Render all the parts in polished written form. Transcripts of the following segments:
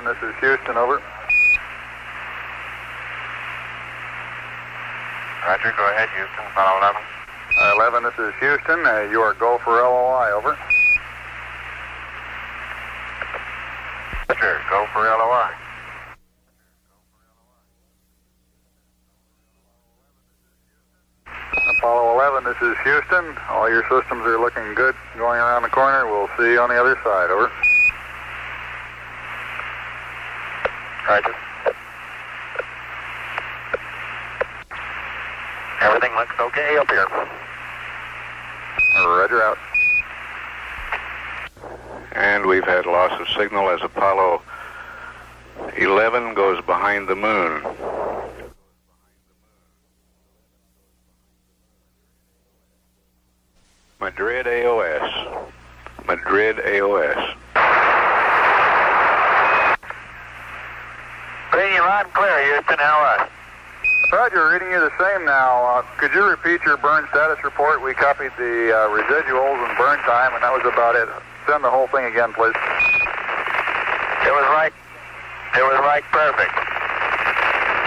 this is Houston, over. Roger, go ahead, Houston, Apollo 11. 11, this is Houston. You are go for LOI, over. Roger, go for LOI. Apollo 11, this is Houston. All your systems are looking good going around the corner. We'll see you on the other side, over. Roger. Everything looks okay up here. Roger, out. And we've had loss of signal as Apollo 11 goes behind the moon. Madrid AOS. Madrid AOS. Reading you loud and clear, Houston, LOI. Roger, reading you the same now. Could you repeat your burn status report? We copied the residuals and burn time, and that was about it. Send the whole thing again, please. It was like perfect.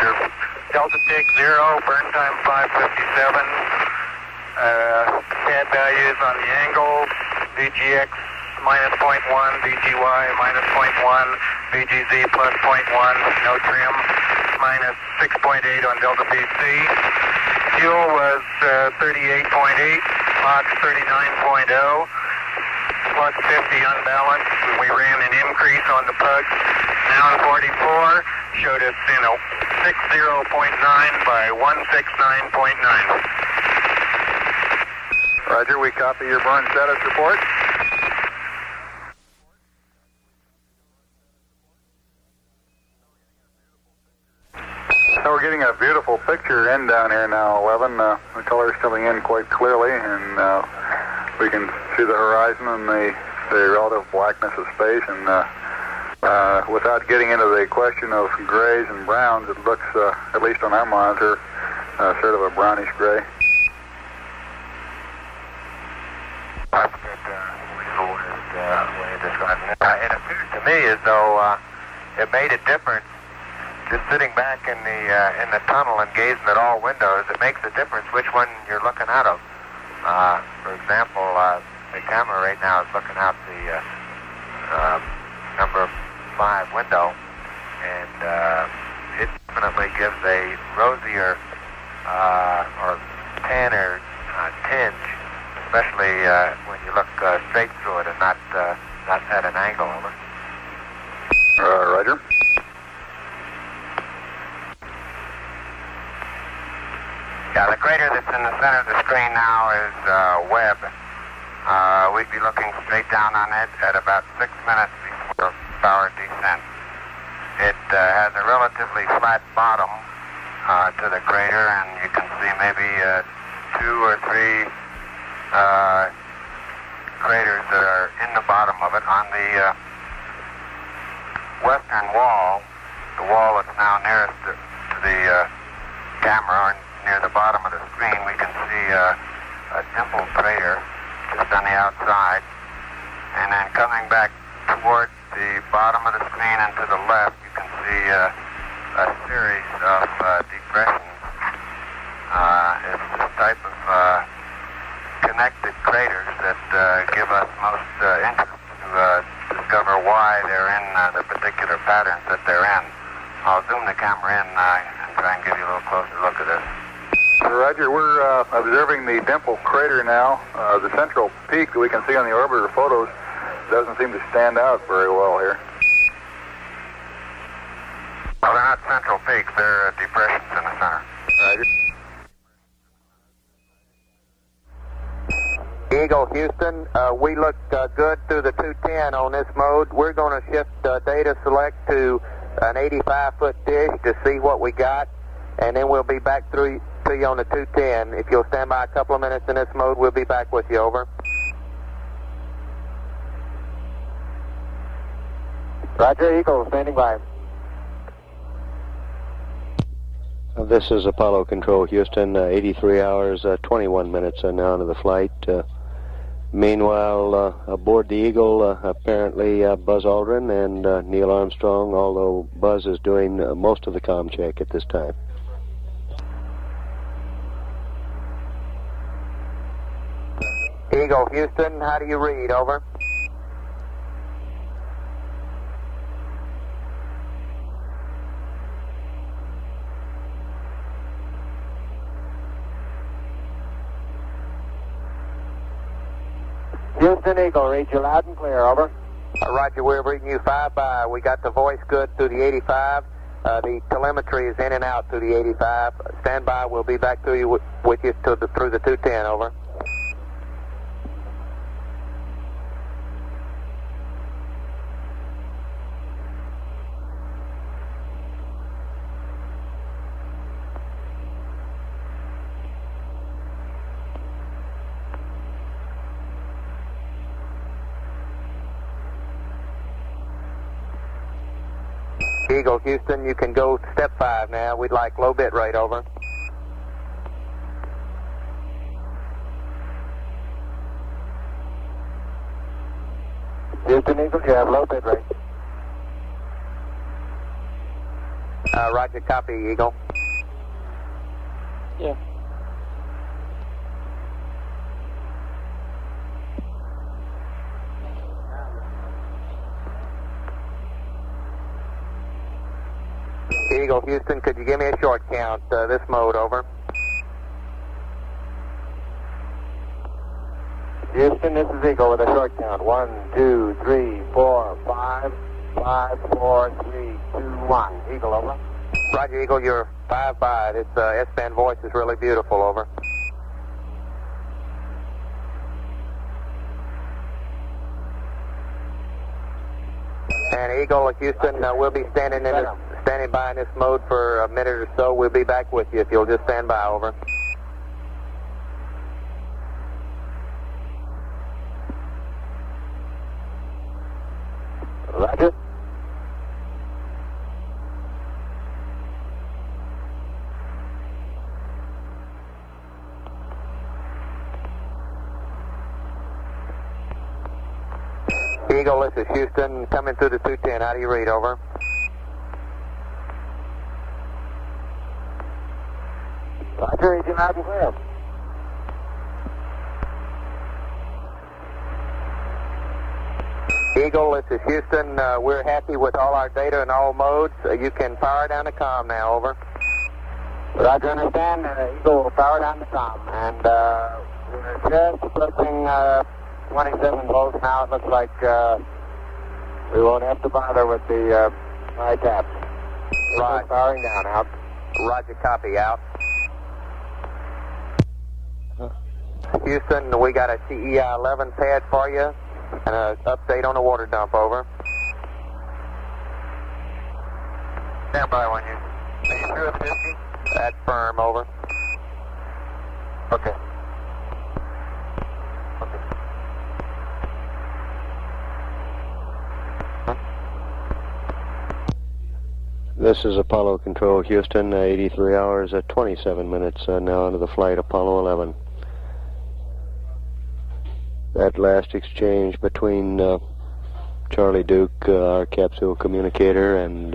Your Delta Peak 0, burn time 557. CAD values on the angle, VGX minus 0.1, VGY minus 0.1, VGZ plus 0.1, no trim, minus 6.8 on Delta PC. Fuel was 38.8, Mach 39.0, plus 50 unbalanced. We ran an increase on the pugs. Now 44 showed us 60.9 by 169.9. Roger, we copy your burn status report. So we're getting a beautiful picture in down here now, 11. The color's coming in quite clearly, and we can see the horizon and the relative blackness of space. And without getting into the question of grays and browns, it looks, at least on our monitor, sort of a brownish gray. It appears to me as though it made a difference just sitting back in the tunnel and gazing at all windows. It makes a difference which one you're looking out of. For example, the camera right now is looking out the number 5 window, and it definitely gives a rosier or tanner tinge, especially when you look straight through it and not at an angle. Over. Roger. Yeah, the crater that's in the center of the screen now is Webb. We'd be looking straight down on it at about 6 minutes before power descent. It has a relatively flat bottom to the crater, and you can see maybe 2 or 3 craters that are in the bottom of it. On the western wall, the wall that's now nearest to the camera, near the bottom of the screen, we can see a dimpled crater just on the outside. And then coming back toward the bottom of the screen and to the left, you can see a series of depressions. It's this type of connected craters that give us most interest to discover why they're in the particular patterns that they're in. I'll zoom the camera in and try and give you a little closer look at this. Roger, we're observing the dimple crater now. The central peak that we can see on the orbiter photos doesn't seem to stand out very well here. Well, they're not central peaks, they're depressions in the center. Roger. Eagle, Houston, we look good through the 210 on this mode. We're going to shift data select to an 85-foot dish to see what we got, and then we'll be back through to you on the 210. If you'll stand by a couple of minutes in this mode, we'll be back with you. Over. Roger, Eagle, standing by. This is Apollo Control, Houston. 83 hours, 21 minutes now into the flight. Meanwhile, aboard the Eagle, apparently Buzz Aldrin and Neil Armstrong, although Buzz is doing most of the comm check at this time. Eagle, Houston, how do you read? Over. Houston Eagle, read you loud and clear, over. Roger, we're reading you 5 by. We got the voice good through the 85. The telemetry is in and out through the 85. Stand by, we'll be back to you with you through the 210, over. Eagle, Houston, you can go step 5 now. We'd like low bit rate, over. Houston Eagle, you have low bit rate. Roger, copy, Eagle. Yeah. Eagle, Houston, could you give me a short count, this mode, over? Houston, this is Eagle with a short count. 1, 2, 3, 4, 5, 5, 4, 3, 2, 1. Eagle, over. Roger, Eagle, you're 5 by. This S-band voice is really beautiful, over. And Eagle, Houston, we'll be standing by in this mode for a minute or so. We'll be back with you if you'll just stand by, over. Roger. Eagle, this is Houston, coming through the 210. How do you read, over? Roger, read you loud and clear. Eagle, this is Houston. We're happy with all our data in all modes. You can power down the comm now, over. Roger, understand. Eagle will power down the comm. And we're just approaching 27 volts now. It looks like we won't have to bother with the high taps. Right. Powering down, out. Roger, copy, out. Houston, we got a TEI 11 pad for you and an update on the water dump, over. Stand by when are you through at 50? That's firm, over. Okay. This is Apollo Control, Houston, 83 hours, 27 minutes now into the flight, Apollo 11. That last exchange between Charlie Duke, our capsule communicator, and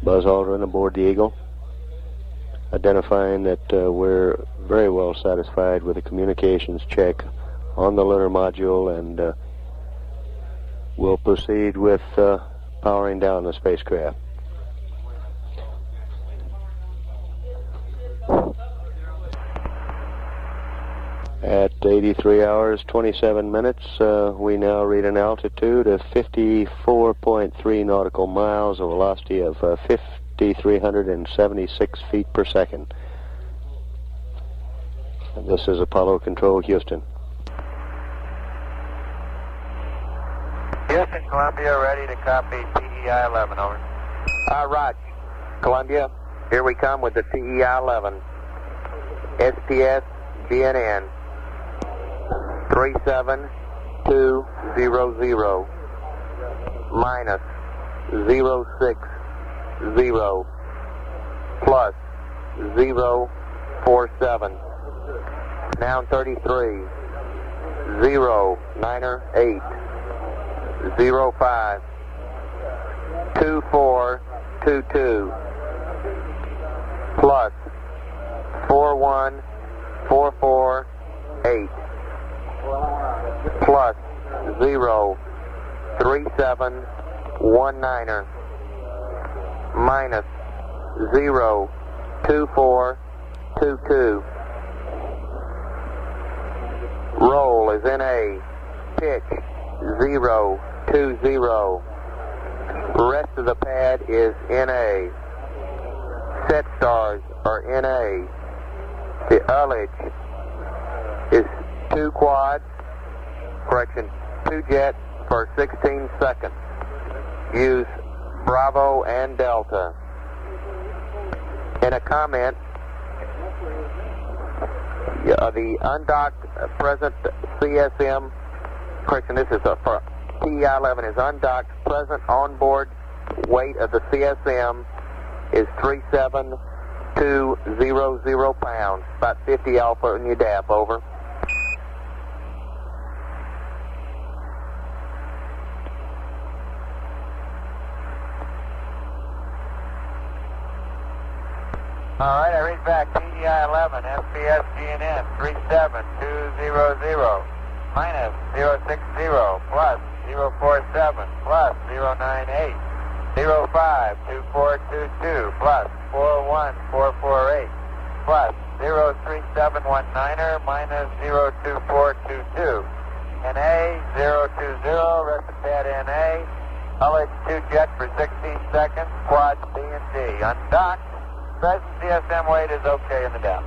Buzz Aldrin aboard the Eagle, identifying that we're very well satisfied with the communications check on the lunar module, and we'll proceed with powering down the spacecraft. At 83 hours, 27 minutes, we now read an altitude of 54.3 nautical miles, a velocity of 5,376 feet per second. And this is Apollo Control, Houston. Houston, Columbia, ready to copy TEI 11, over. Roger. Columbia, here we come with the TEI 11. SPS BNN 37200 minus 060 plus 047 down 33 0, Niner 8, 05, 2422, plus 41448, plus 0, 3719er, minus 0, 2422. Roll is NA. Pitch 020. Rest of the pad is NA. Set stars are NA. The ullage is 2 quads, correction, 2 jets for 16 seconds. Use Bravo and Delta. In a comment, the undocked present CSM, correction, this is for TEI-11, is undocked present onboard weight of the CSM is 37200 pounds, about 50 alpha in your DAP, over. All right, I read back. TEI-11, SPS GNN 37200, minus 060, plus 047, plus 098, 05, 2422, plus 41448, plus 03719er, minus 02422. NA 020, rest of pad NA, ullage 2 jet for 16 seconds, quad B and D. Undocked. Present CSM weight is okay in the depth.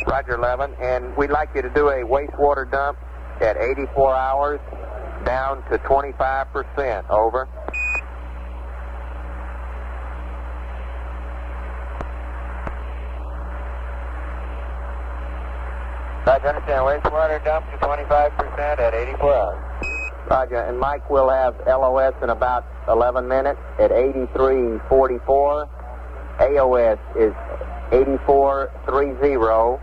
Roger, 11, and we'd like you to do a wastewater dump at 84 hours down to 25%, over. Roger, understand, wastewater dump to 25% at 84 hours. Roger, and Mike will have LOS in about 11 minutes at 8344. AOS is 8430,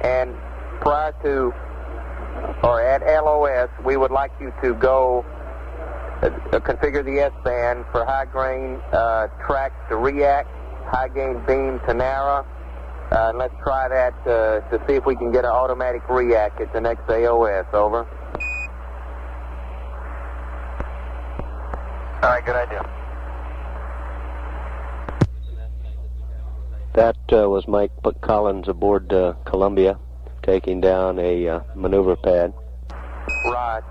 and prior to, or at LOS, we would like you to go configure the S-band for high gain track to react, high gain beam to narrow. Let's try that to see if we can get an automatic react at the next AOS, over. All right, good idea. That was Mike Collins aboard Columbia, taking down a maneuver pad. Rod.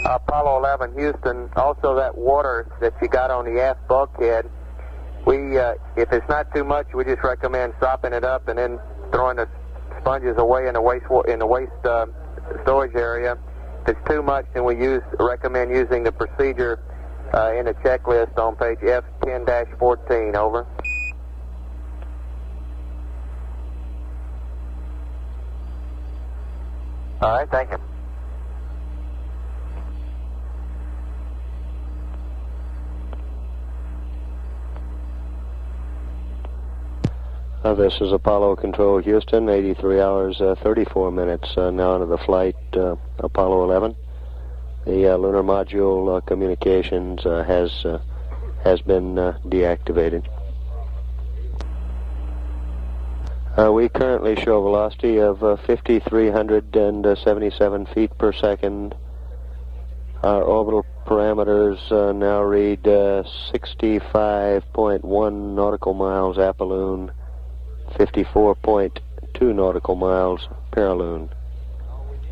Apollo 11, Houston, also that water that you got on the aft bulkhead, if it's not too much, we just recommend sopping it up and then throwing the sponges away in the waste storage area. If it's too much, then we recommend using the procedure in the checklist on page F10-14, over. All right, thank you. This is Apollo Control Houston, 83 hours, 34 minutes now into the flight, Apollo 11. The lunar module communications has been deactivated. We currently show a velocity of 5,377 feet per second. Our orbital parameters now read 65.1 nautical miles apoloon, 54.2 nautical miles paraloon.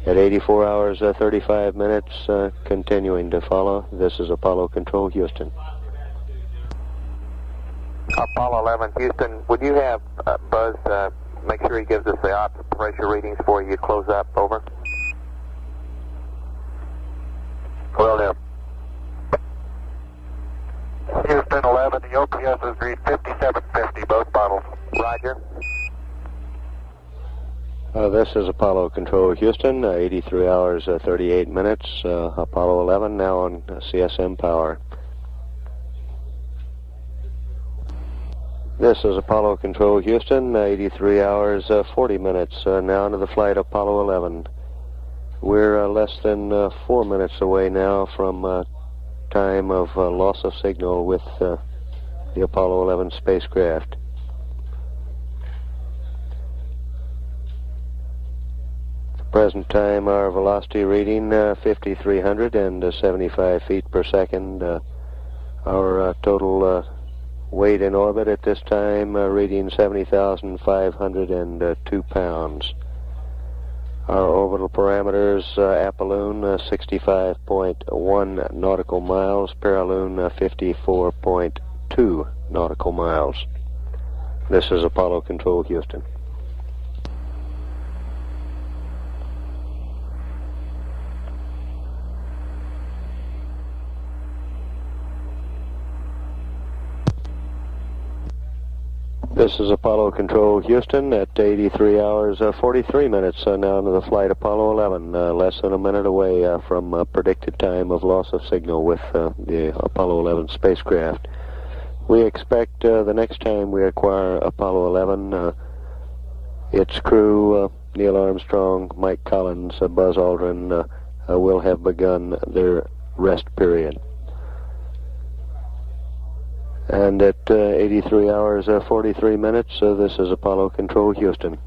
At 84 hours 35 minutes, continuing to follow. This is Apollo Control Houston. Apollo 11, Houston, would you have Buzz make sure he gives us the ops pressure readings before you close up? Over. Will do. Houston 11, the OPS has read 5750, both bottles. Roger. This is Apollo Control Houston, 83 hours 38 minutes. Apollo 11 now on CSM power. This is Apollo Control Houston, 83 hours 40 minutes. Now into the flight Apollo 11. We're less than 4 minutes away now from time of loss of signal with the Apollo 11 spacecraft. Present time, our velocity reading 5,375 feet per second. Our total weight in orbit at this time reading 70,502 pounds. Our orbital parameters, apolloon 65.1 nautical miles, paraloon 54.2 nautical miles. This is Apollo Control Houston. This is Apollo Control Houston at 83 hours 43 minutes now into the flight Apollo 11, less than a minute away from predicted time of loss of signal with the Apollo 11 spacecraft. We expect the next time we acquire Apollo 11, its crew, Neil Armstrong, Mike Collins, Buzz Aldrin, will have begun their rest period. And at 83 hours 43 minutes, this is Apollo Control Houston.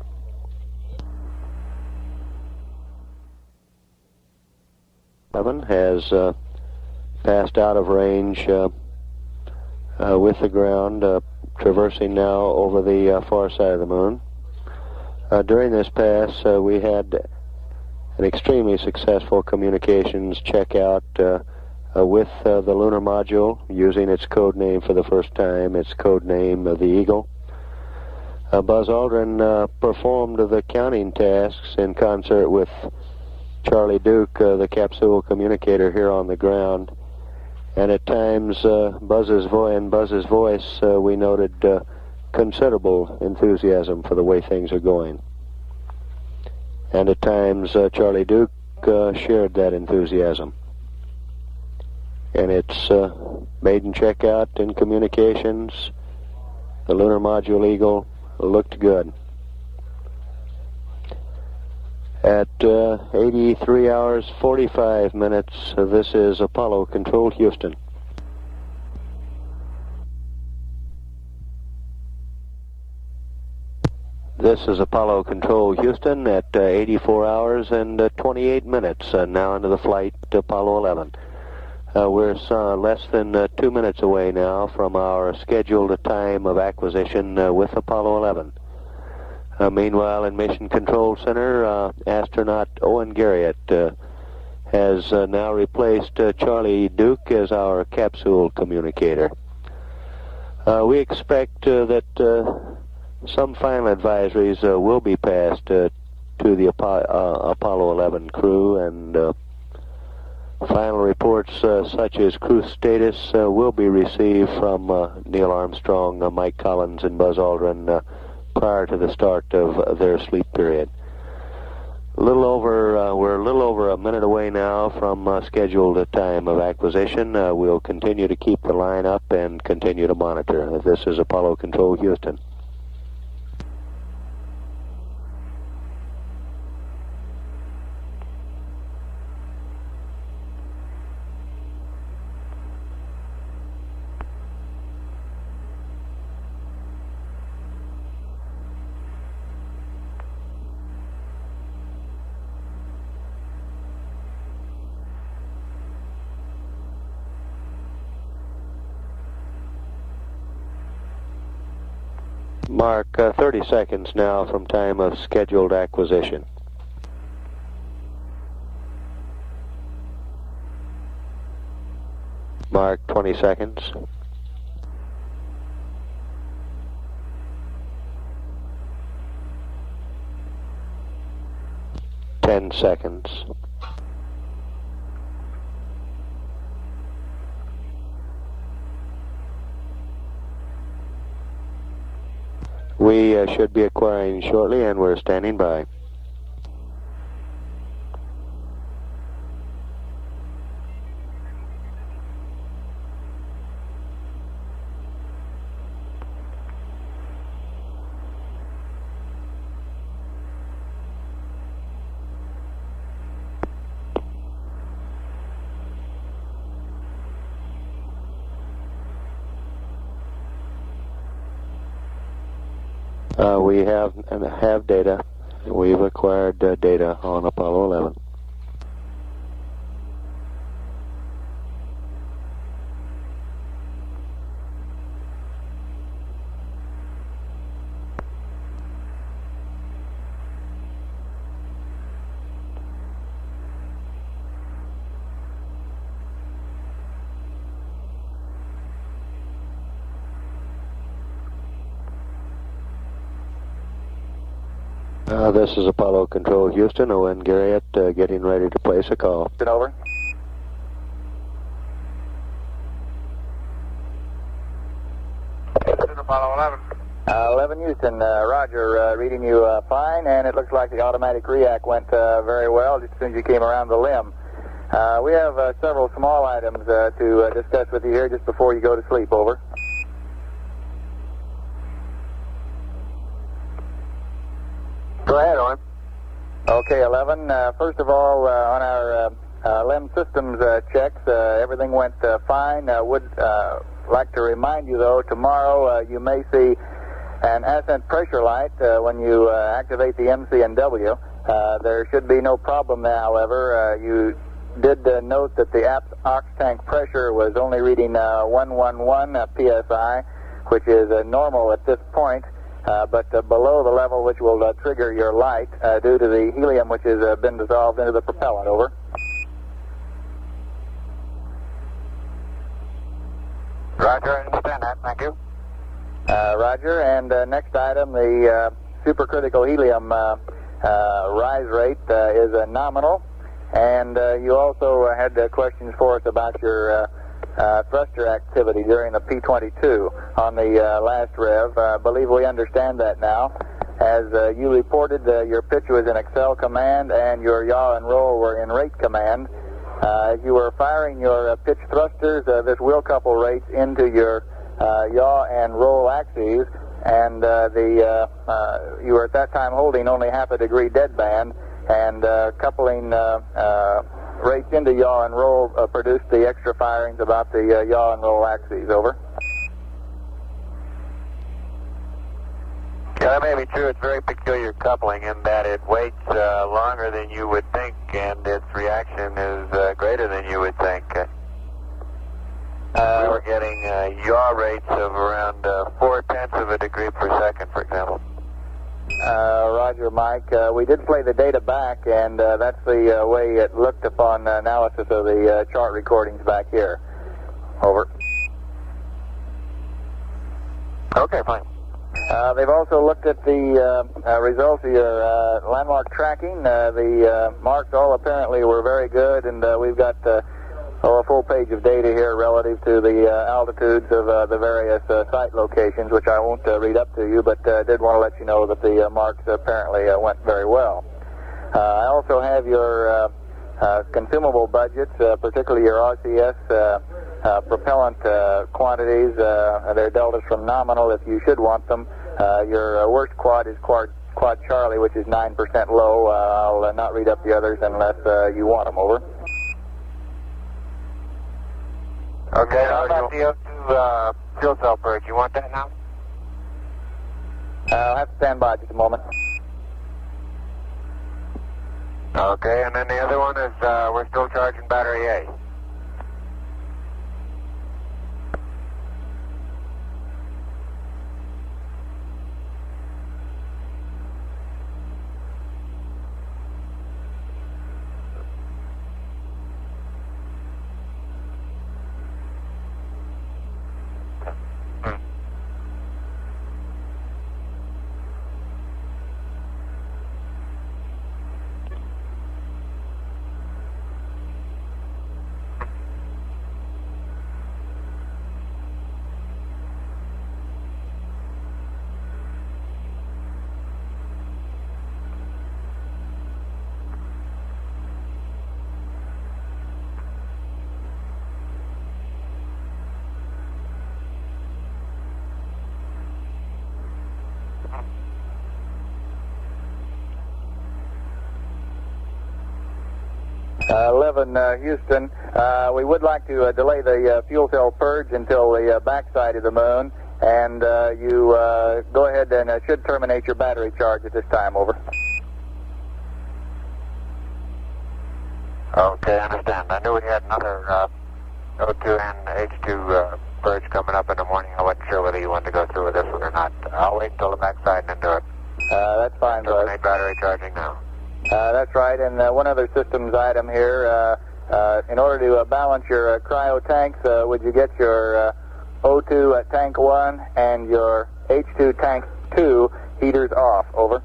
Has passed out of range with the ground, traversing now over the far side of the moon. During this pass, we had an extremely successful communications checkout with the lunar module, using its code name for the first time, its code name the Eagle. Buzz Aldrin performed the counting tasks in concert with Charlie Duke, the capsule communicator here on the ground, and at times Buzz's voice we noted considerable enthusiasm for the way things are going. And at times Charlie Duke shared that enthusiasm. And its maiden checkout in communications, the lunar module Eagle, looked good. At 83 hours 45 minutes, this is Apollo Control Houston. This is Apollo Control Houston at 84 hours and 28 minutes, now into the flight Apollo 11. We're less than 2 minutes away now from our scheduled time of acquisition with Apollo 11. Meanwhile, in Mission Control Center, astronaut Owen Garriott has now replaced Charlie Duke as our capsule communicator. We expect that some final advisories will be passed to the Apollo 11 crew, and final reports such as crew status will be received from Neil Armstrong, Mike Collins, and Buzz Aldrin prior to the start of their sleep period. We're a little over a minute away now from scheduled time of acquisition. We'll continue to keep the line up and continue to monitor. This is Apollo Control Houston. Mark 30 seconds now from time of scheduled acquisition. Mark 20 seconds. 10 seconds. We should be acquiring shortly, and we're standing by. We have data. We've acquired data on Apollo 11. This is Apollo Control Houston, Owen Garriott, getting ready to place a call. Over. Houston, Apollo 11. 11 Houston, Roger, reading you fine, and it looks like the automatic react went very well just as soon as you came around the limb. We have several small items to discuss with you here just before you go to sleep. Over. Go ahead, Owen. Okay, 11. First of all, on our LEM systems checks, everything went fine. Would like to remind you, though, tomorrow you may see an ascent pressure light when you activate the MC&W. There should be no problem there, however. You did note that the ox tank pressure was only reading 111 psi, which is normal at this point. But below the level which will trigger your light due to the helium which has been dissolved into the propellant. Over. Roger, I understand that. Thank you. Roger, and next item, the supercritical helium rise rate is nominal, and you also had questions for us about your thruster activity during the P-22 on the last rev. I believe we understand that now. As you reported, your pitch was in Excel command and your yaw and roll were in rate command. As you were firing your pitch thrusters, this will couple rates into your yaw and roll axes, and you were at that time holding only half a degree deadband, and coupling rates into yaw and roll produced the extra firings about the yaw and roll axes. Over. Yeah, that may be true. It's very peculiar coupling in that it waits longer than you would think, and its reaction is greater than you would think. We were getting yaw rates of around 0.4 of a degree per second, for example. Roger, Mike. We did play the data back, and that's the way it looked upon analysis of the chart recordings back here. Over. Okay, fine. They've also looked at the results of your landmark tracking. The marks all apparently were very good, and we've got a full page of data here relative to the altitudes of the various site locations, which I won't read up to you, but did want to let you know that the marks apparently went very well. I also have your consumable budgets, particularly your RCS propellant quantities. They're deltas from nominal if you should want them. Your worst quad is quad Charlie, which is 9% low. I'll not read up the others unless you want them. Over. Okay, how about the O2 fuel cell purge? You want that now? I'll have to stand by just a moment. Okay, and then the other one is we're still charging battery A. 11 Houston, we would like to delay the fuel cell purge until the backside of the moon, and you go ahead and should terminate your battery charge at this time, over. Okay, I understand. I knew we had another O2 and H2 purge coming up in the morning. I wasn't sure whether you wanted to go through with this one or not. I'll wait until the backside and then do it. That's fine, Buzz. Terminate battery charging now. That's right, and one other systems item here. In order to balance your cryo tanks, would you get your O2 at tank 1 and your H2 tank 2 heaters off, over?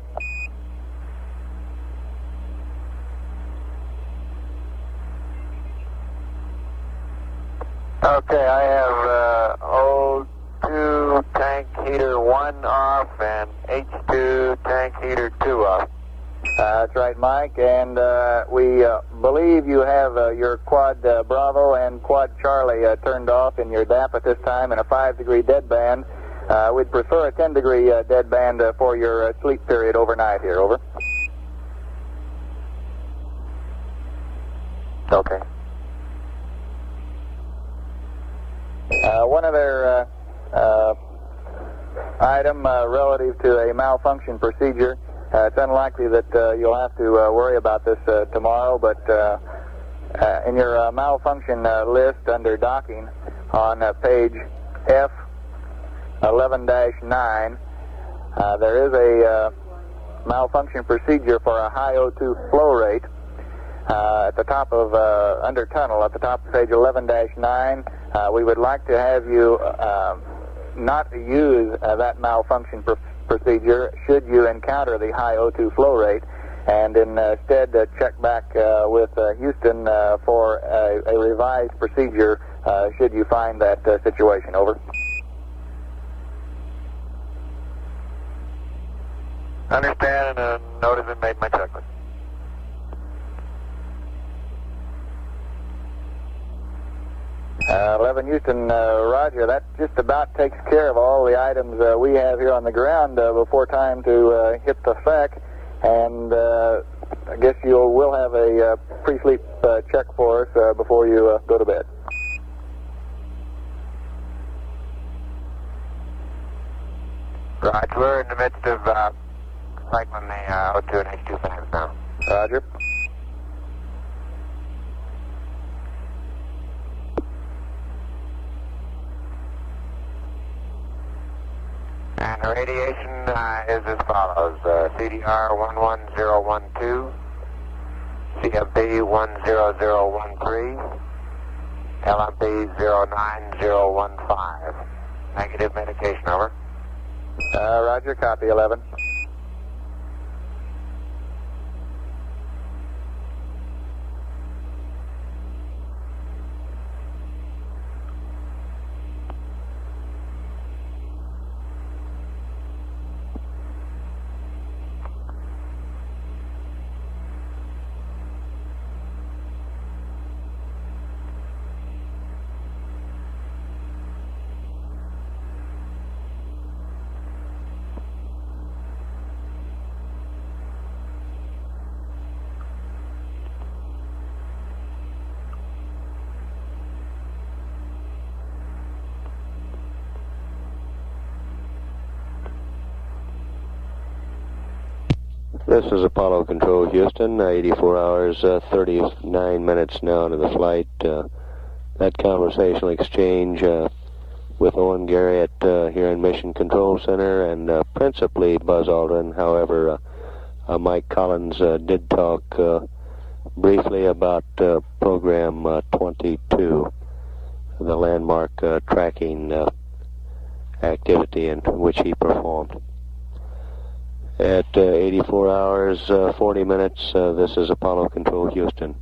Okay, I have O2 tank heater 1 off and H2 tank heater 2 off. That's right, Mike, and we believe you have your quad Bravo and quad Charlie turned off in your DAP at this time in a 5-degree deadband. We'd prefer a 10-degree deadband for your sleep period overnight here, over. Okay. One other item relative to a malfunction procedure. It's unlikely that you'll have to worry about this tomorrow, but in your malfunction list under docking on page F11-9, there is a malfunction procedure for a high O2 flow rate at the top of, under tunnel, at the top of page 11-9. We would like to have you not use that malfunction procedure should you encounter the high O2 flow rate, and instead check back with Houston for a revised procedure should you find that situation, over. Understand, and note has been made my checklist. Uh, 11 Houston, Roger. That just about takes care of all the items we have here on the ground before time to hit the FEC. And I guess you will have a pre-sleep check for us before you go to bed. Right, we're in the midst of cycling the O2 and H2 fans now. Roger. And the radiation is as follows. CDR 11012, CFB 10013, LMP 09015. Negative medication, over. Roger, copy, 11. This is Apollo Control, Houston. 84 hours, 39 minutes now into the flight. That conversational exchange with Owen Garrett here in Mission Control Center, and principally Buzz Aldrin. However, Mike Collins did talk briefly about Program 22, the landmark tracking activity in which he performed. At 84 hours, 40 minutes, this is Apollo Control, Houston.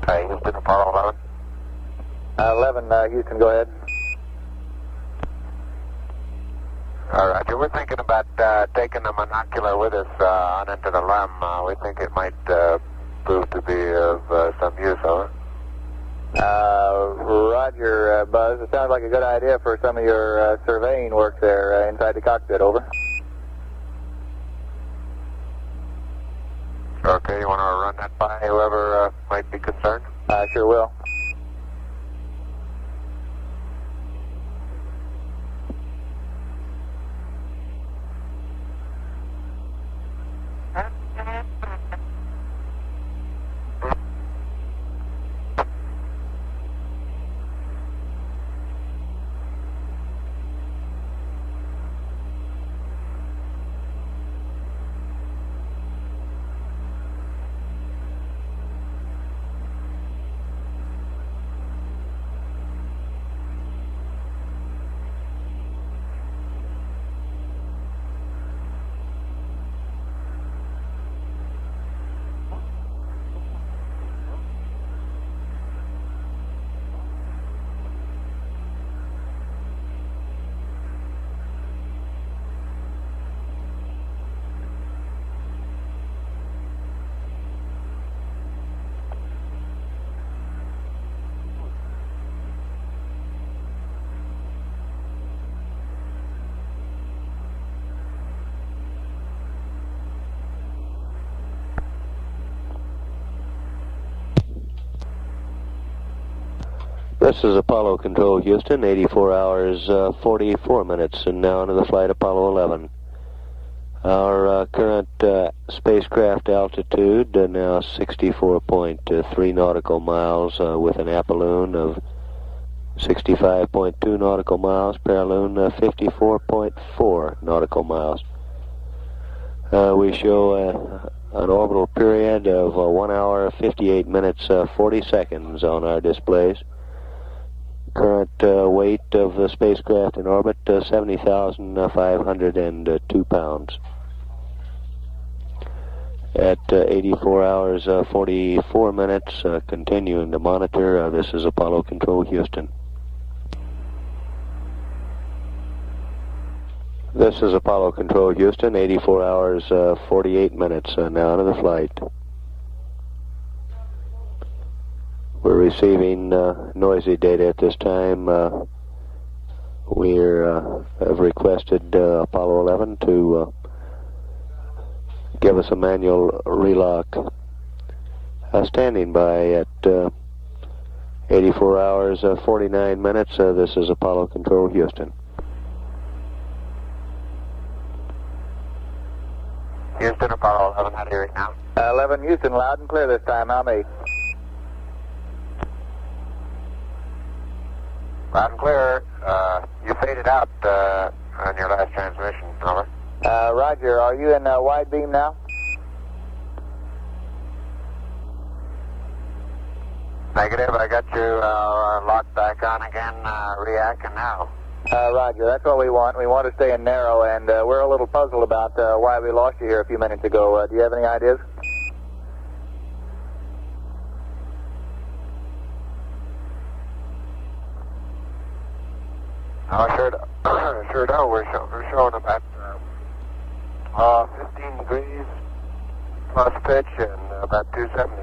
Houston, Apollo 11. 11, Houston, go ahead. All right, we're thinking about taking the monocular with us on into the limb. We think it might prove to be of some use, over. Roger, Buzz. It sounds like a good idea for some of your surveying work there inside the cockpit, over. Okay, you want to run that by whoever might be concerned? I sure will. This is Apollo Control, Houston, 84 hours, 44 minutes, and now into the flight Apollo 11. Our current spacecraft altitude, now 64.3 nautical miles, with an apoloon of 65.2 nautical miles, paraloon 54.4 nautical miles. We show an orbital period of 1 hour, 58 minutes, 40 seconds on our displays. Current weight of the spacecraft in orbit, 70,502 pounds. At 84 hours, 44 minutes, continuing to monitor. This is Apollo Control, Houston. This is Apollo Control, Houston, 84 hours, 48 minutes, now into the flight. We're receiving noisy data at this time. We have requested Apollo 11 to give us a manual relock. Standing by at 84 hours, 49 minutes. This is Apollo Control, Houston. Houston, Apollo 11, how do you read now? 11, Houston, loud and clear this time. How many? Loud and clear. You faded out on your last transmission, over. Roger, are you in wide beam now? Negative, I got you locked back on again, reacting now. Roger, that's what we want. We want to stay in narrow, and we're a little puzzled about why we lost you here a few minutes ago. Do you have any ideas? Oh, sure do. Sure do. We're showing about 15 degrees plus pitch and about 270.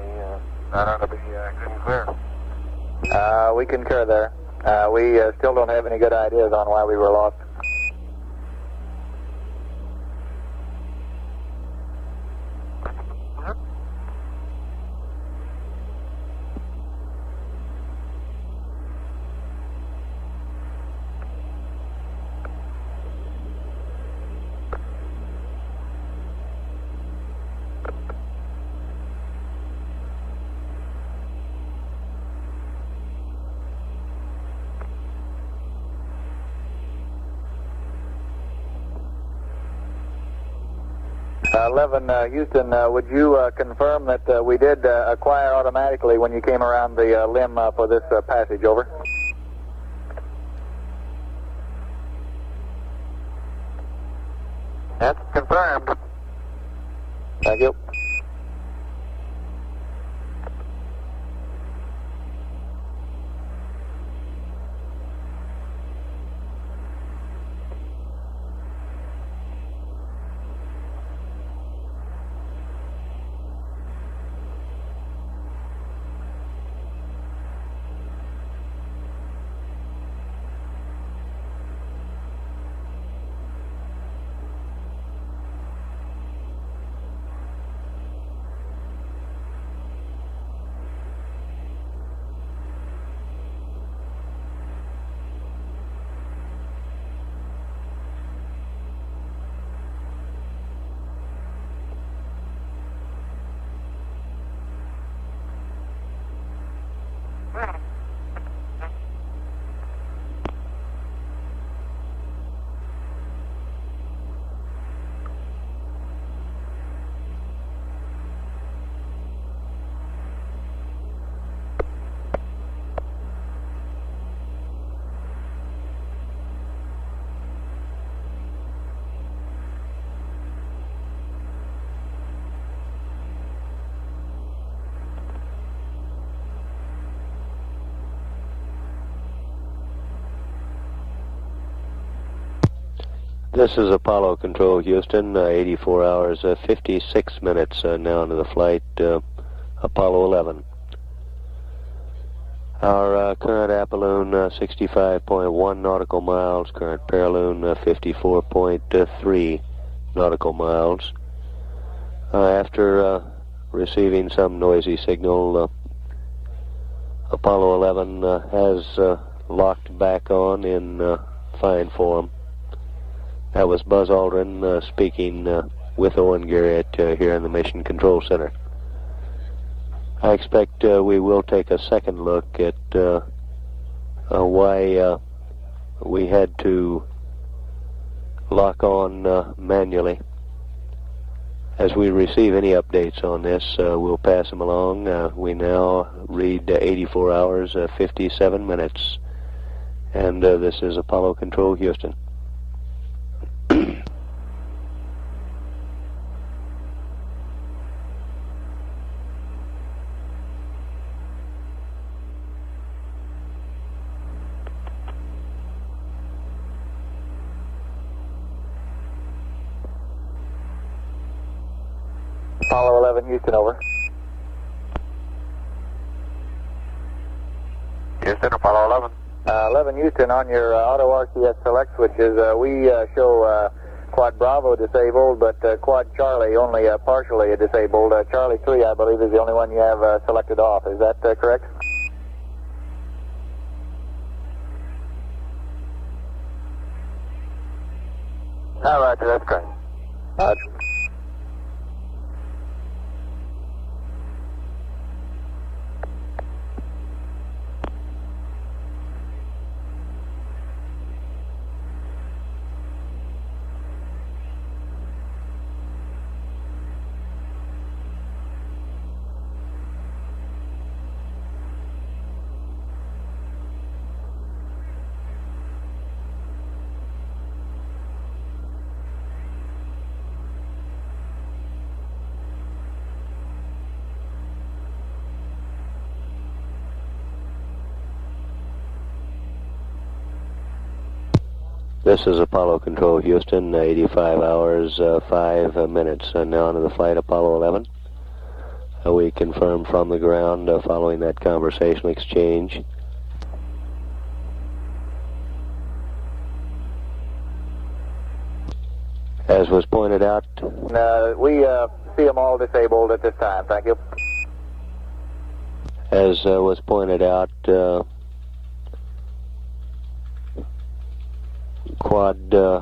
That ought to be good and clear. We concur there. We still don't have any good ideas on why we were lost. Houston, would you confirm that we did acquire automatically when you came around the limb for this passage, over? That's confirmed. Thank you. This is Apollo Control, Houston, 84 hours, 56 minutes now into the flight, Apollo 11. Our current apoloon, 65.1 nautical miles, current paraloon, 54.3 nautical miles. After receiving some noisy signal, Apollo 11 has locked back on in fine form. That was Buzz Aldrin speaking with Owen Garriott here in the Mission Control Center. I expect we will take a second look at why we had to lock on manually. As we receive any updates on this, we'll pass them along. We now read 84 hours, 57 minutes. And this is Apollo Control, Houston. Apollo 11, Houston, over. Houston, Apollo 11. 11, Houston, on your auto RCS select switches, we show Quad Bravo disabled, but Quad Charlie only partially disabled. Charlie 3, I believe, is the only one you have selected off. Is that correct? Oh, Roger, that's correct. This is Apollo Control, Houston, 85 hours, 5 minutes. Now into the flight, Apollo 11. We confirm from the ground following that conversational exchange. As was pointed out, We see them all disabled at this time. Thank you. as was pointed out,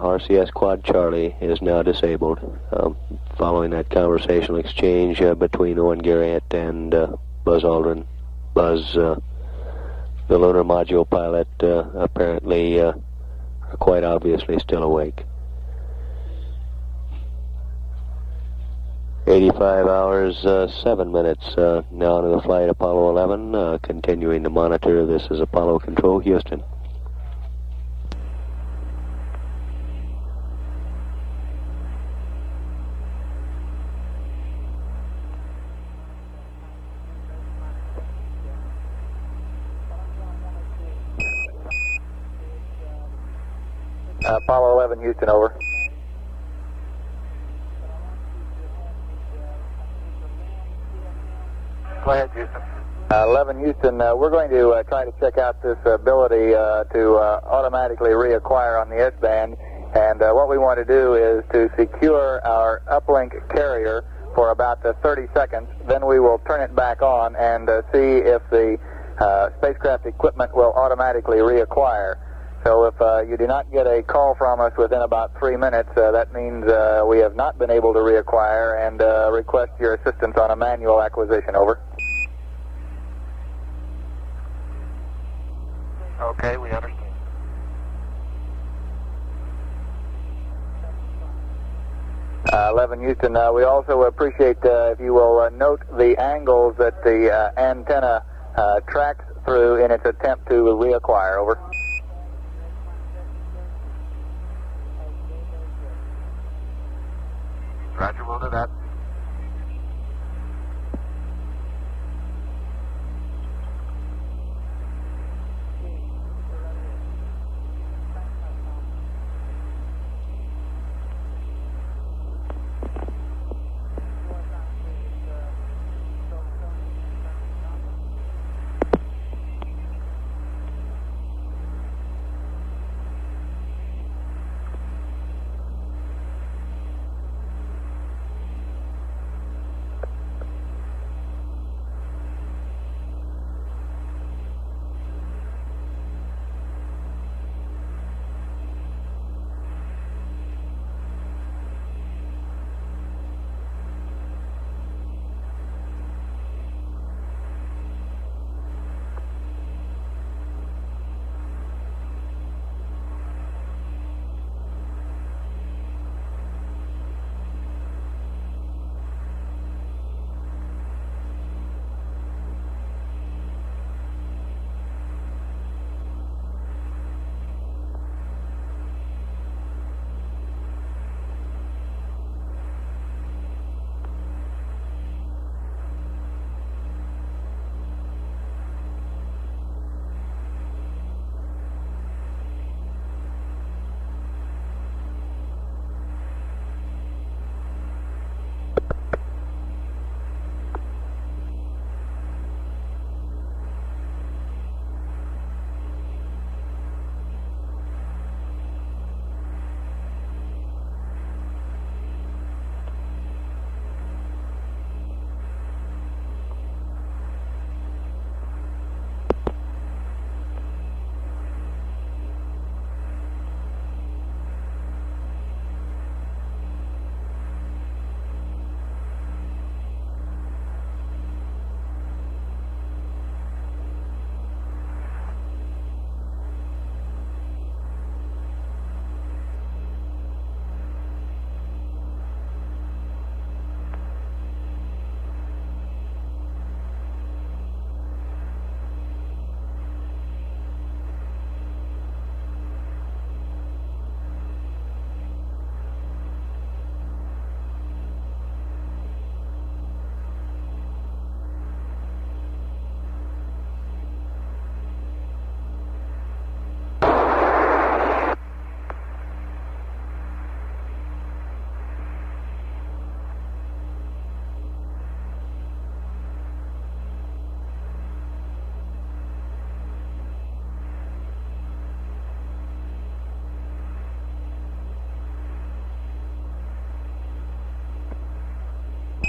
RCS Quad Charlie is now disabled following that conversational exchange between Owen Garriott and Buzz Aldrin. Buzz, the lunar module pilot, apparently quite obviously still awake. 85 hours, 7 minutes now into the flight, Apollo 11, continuing to monitor. This is Apollo Control, Houston. Apollo 11, Houston, over. Go ahead, Houston. 11, Houston, we're going to try to check out this ability to automatically reacquire on the S-band. And what we want to do is to secure our uplink carrier for about 30 seconds. Then we will turn it back on and see if the spacecraft equipment will automatically reacquire. So if you do not get a call from us within about 3 minutes, that means we have not been able to reacquire, and request your assistance on a manual acquisition. Over. Okay, we understand. 11 Houston, we also appreciate if you will note the angles that the antenna tracks through in its attempt to reacquire. Over. Roger, we'll do that.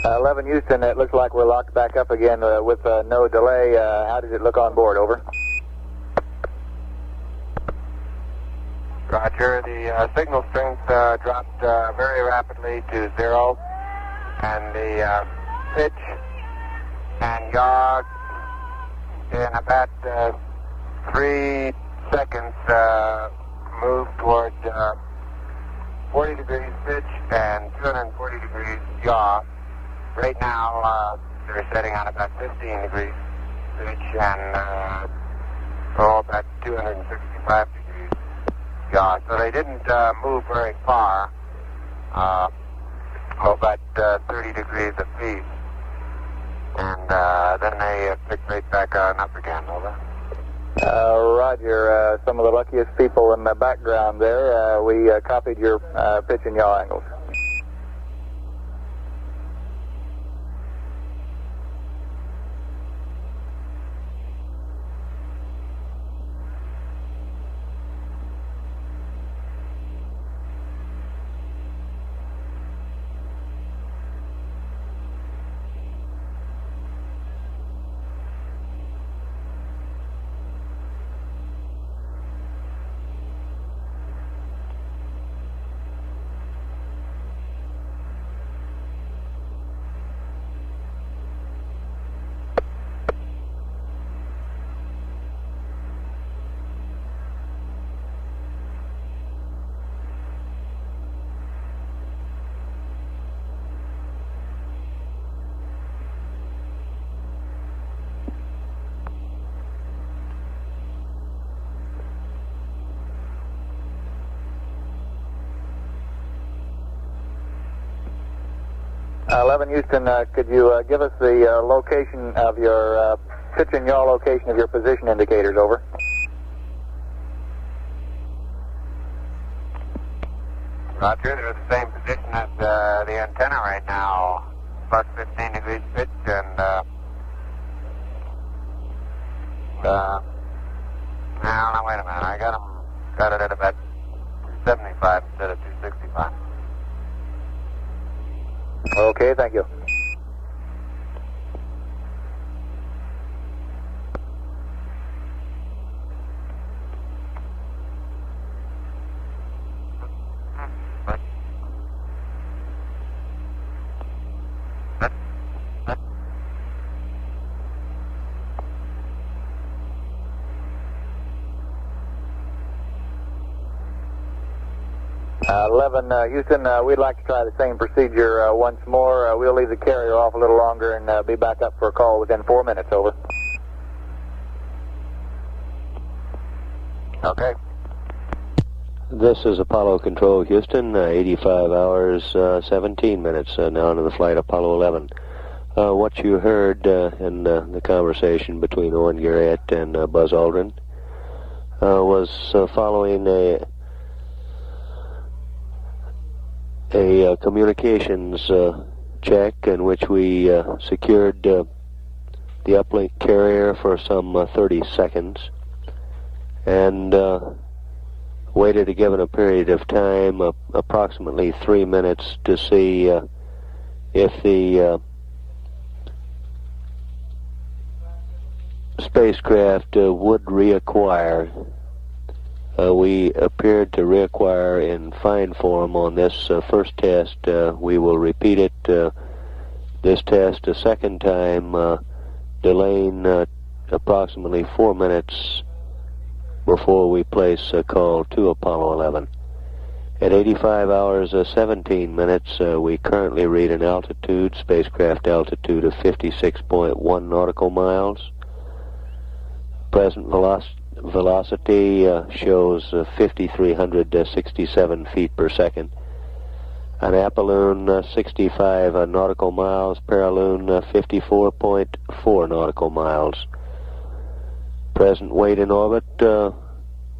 11 Houston, it looks like we're locked back up again with no delay. How does it look on board? Over. Roger, the signal strength dropped very rapidly to 0, and the pitch and yaw in about 3 seconds moved toward 40 degrees pitch and 240 degrees yaw. Right now, they're setting on about 15 degrees pitch and about 265 degrees yaw. So they didn't move very far, about 30 degrees apiece. And then they picked right back on up again. Over. Roger, some of the luckiest people in the background there. We copied your pitch and yaw angles. Houston, could you give us the location of your pitch and yaw location of your position indicators? Over. Roger, they're at the same position as the antenna right now, plus 15 degrees pitch and now wait a minute, I got it at about 275 instead of 265. Okay, thank you. Houston, we'd like to try the same procedure once more. We'll leave the carrier off a little longer and be back up for a call within 4 minutes. Over. Okay. This is Apollo Control, Houston, 85 hours, 17 minutes now into the flight Apollo 11. What you heard in the conversation between Owen Garrett and Buzz Aldrin was following a communications check in which we secured the uplink carrier for some 30 seconds and waited a given period of time, approximately 3 minutes, to see if the spacecraft would reacquire. We appeared to reacquire in fine form on this first test. We will repeat it, this test a second time, delaying approximately 4 minutes before we place a call to Apollo 11. At 85 hours 17 minutes, we currently read an altitude, spacecraft altitude of 56.1 nautical miles. Present velocity shows 5,367 feet per second. An apolloon 65 nautical miles, paraloon 54.4 nautical miles. Present weight in orbit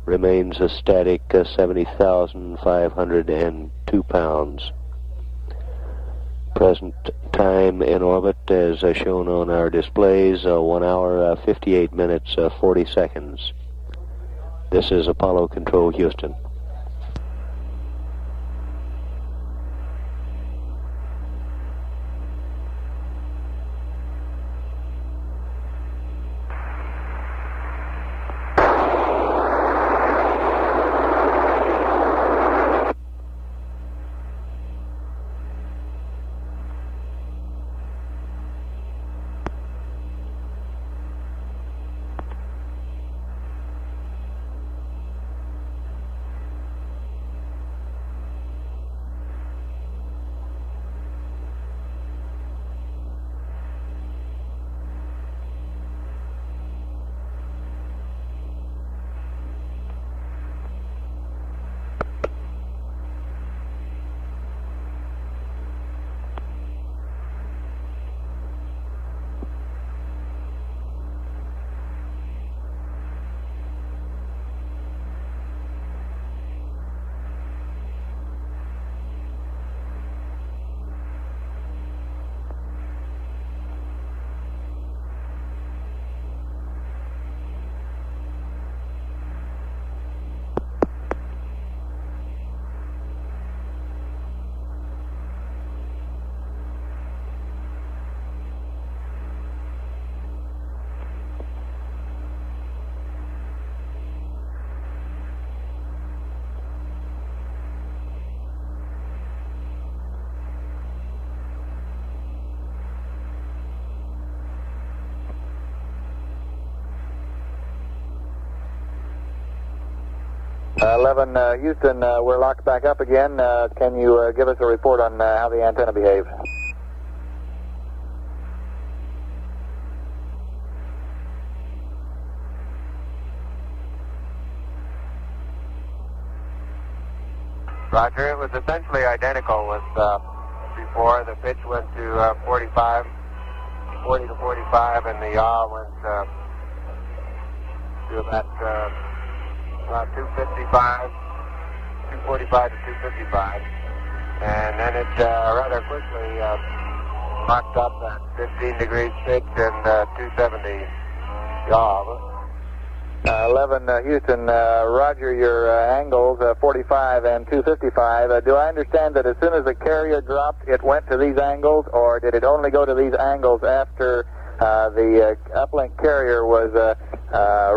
remains a static 70,502 pounds. Present time in orbit, as shown on our displays, 1 hour, 58 minutes, 40 seconds. This is Apollo Control, Houston. 11 Houston, we're locked back up again. Can you give us a report on how the antenna behaved? Roger, it was essentially identical with before. The pitch went to 40 to 45, and the yaw went to about 255, 245 to 255. And then it rather quickly locked up at 15 degrees pitch and 270 yaw. 11 Houston, Roger, your angles 45 and 255. Do I understand that as soon as the carrier dropped, it went to these angles, or did it only go to these angles after the uplink carrier was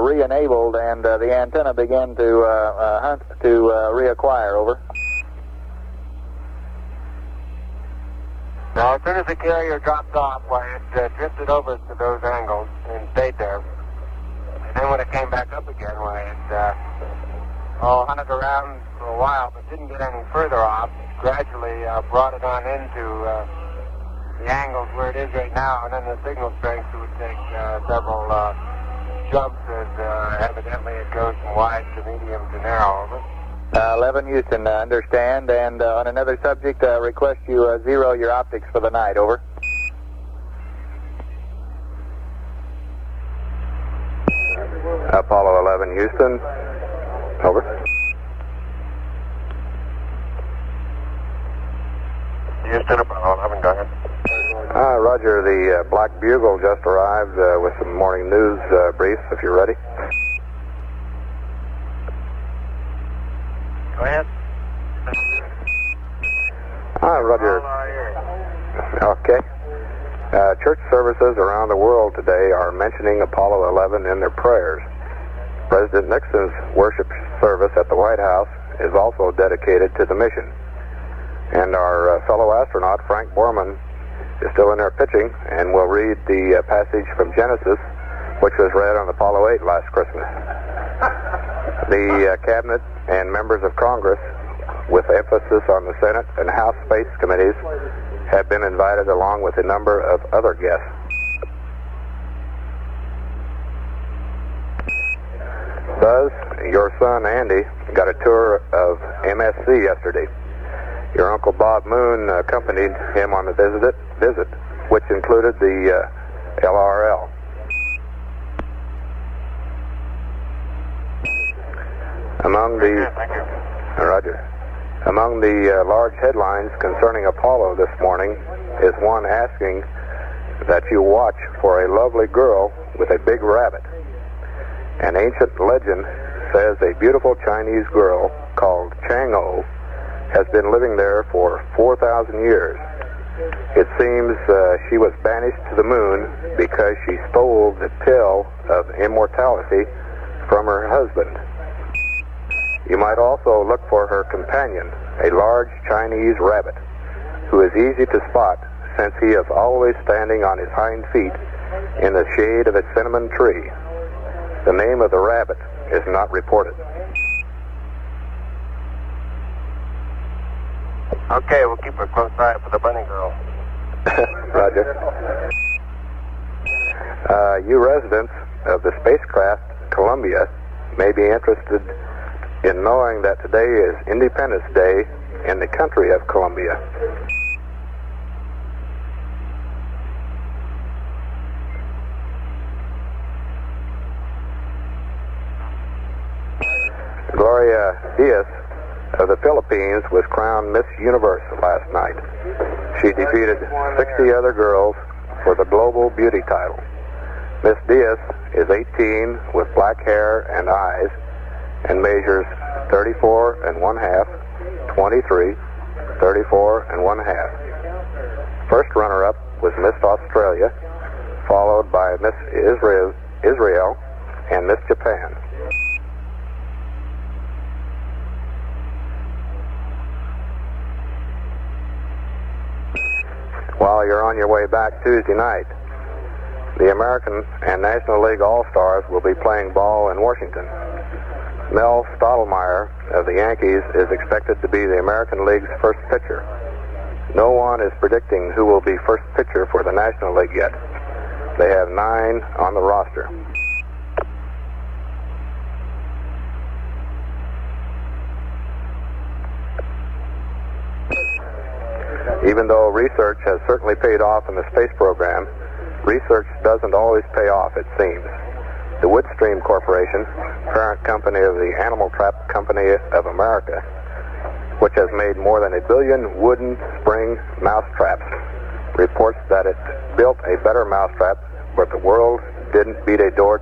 re-enabled and the antenna began to hunt to reacquire? Over. Now, as soon as the carrier dropped off, why, it drifted over to those angles and stayed there. And then when it came back up again, why, it hunted around for a while, but didn't get any further off. Gradually brought it on into the angles where it is right now, and then the signal strength would take several jumps as evidently it goes from wide to medium to narrow. Over. 11 Houston, understand. And on another subject, request you zero your optics for the night. Over. Apollo 11 Houston. Over. Houston, Apollo 11, go ahead. Roger, the Black Bugle just arrived with some morning news briefs, if you're ready. Go ahead. Roger. Okay. Church services around the world today are mentioning Apollo 11 in their prayers. President Nixon's worship service at the White House is also dedicated to the mission. And our fellow astronaut, Frank Borman, is still in there pitching, and we'll read the passage from Genesis, which was read on Apollo 8 last Christmas. The Cabinet and members of Congress, with emphasis on the Senate and House Space Committees, have been invited along with a number of other guests. Buzz, your son Andy got a tour of MSC yesterday. Your Uncle Bob Moon accompanied him on the visit, which included the LRL. Among the Roger. Among the large headlines concerning Apollo this morning is one asking that you watch for a lovely girl with a big rabbit. An ancient legend says a beautiful Chinese girl called Chang'o has been living there for 4,000 years. It seems she was banished to the moon because she stole the pill of immortality from her husband. You might also look for her companion, a large Chinese rabbit, who is easy to spot since he is always standing on his hind feet in the shade of a cinnamon tree. The name of the rabbit is not reported. Okay, we'll keep a close eye for the bunny girl. Roger. You residents of the spacecraft Columbia may be interested in knowing that today is Independence Day in the country of Colombia. Gloria Diaz of the Philippines was crowned Miss Universe last night. She defeated 60 other girls for the Global Beauty title. Miss Diaz is 18 with black hair and eyes and measures 34 1/2, 23, 34 1/2. First runner-up was Miss Australia, followed by Miss Israel and Miss Japan. While you're on your way back Tuesday night, the American and National League All-Stars will be playing ball in Washington. Mel Stottlemyre of the Yankees is expected to be the American League's first pitcher. No one is predicting who will be first pitcher for the National League yet. They have 9 on the roster. Even though research has certainly paid off in the space program, research doesn't always pay off, it seems. The Woodstream Corporation, parent company of the Animal Trap Company of America, which has made more than 1 billion wooden spring mouse traps, reports that it built a better mousetrap, but the world didn't beat a path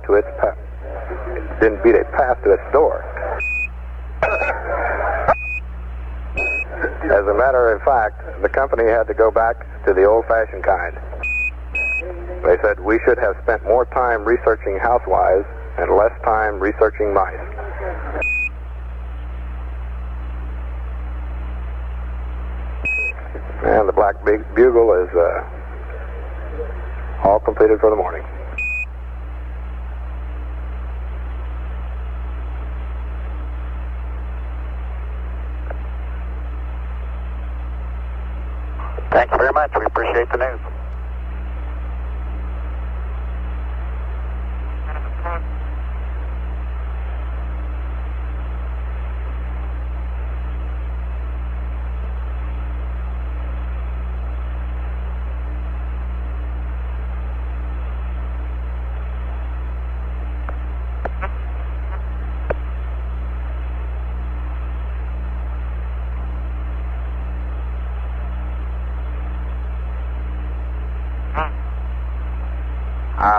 to its door. As a matter of fact, the company had to go back to the old-fashioned kind. They said we should have spent more time researching housewives and less time researching mice. And the Black Bugle is all completed for the morning. Thank you very much. We appreciate the news.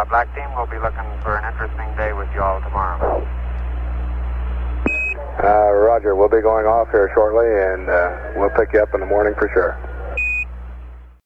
Black Team, we'll be looking for an interesting day with you all tomorrow. Roger, we'll be going off here shortly, and we'll pick you up in the morning for sure.